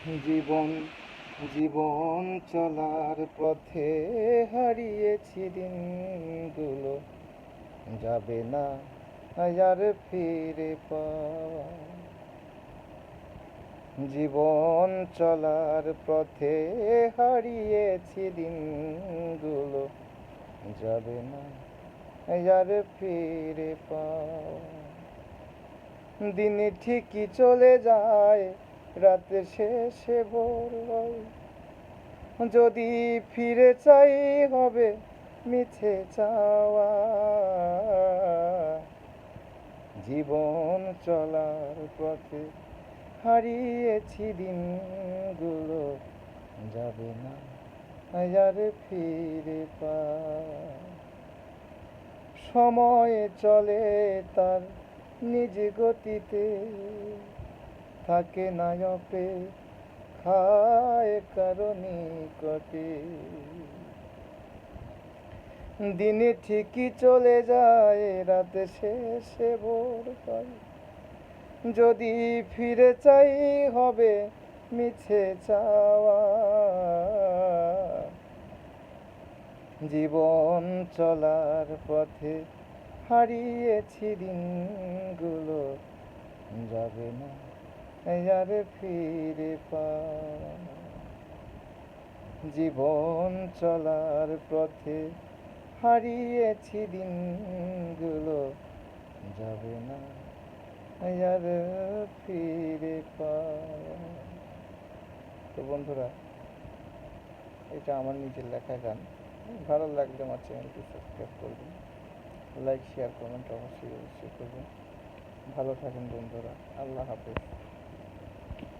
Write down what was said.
জীবন জীবন চলার পথে হারিয়েছি দিনগুলো, যাবে না আর ফিরে পাওয়া। জীবন চলার পথে হারিয়েছি দিনগুলো, যাবে না আর ফিরে পাওয়া। দিন ঠিকই চলে যায়, রাত শেষে ভোর হয়, যদি ফিরে চাই হবে মিছে চাওয়া। জীবন চলার পথে হারিয়েছি দিনগুলো, যাবে না আর ফিরে পাওয়া। সময় চলে তার নিজ গতিতে, থাকে না অপেক্ষায় কারো নিকটে। দিন ঠিকই চলে যায়, রাত শেষে ভোর হয়, যদি ফিরে চাই হবে মিছে চাওয়া। জীবন চলার পথে হারিয়েছি দিনগুলো, যাবে না আর ফিরে পাওয়া। জীবন চলার পথে হারিয়েছি দিনগুলো, যাবে না আর ফিরে পাওয়া। তো বন্ধুরা, এটা আমার নিজের লেখা গান। ভালো লাগলে আমার চ্যানেলটি সাবস্ক্রাইব করবেন, লাইক শেয়ার কমেন্ট অবশ্যই করবেন। ভালো থাকেন বন্ধুরা, আল্লাহ হাফেজ।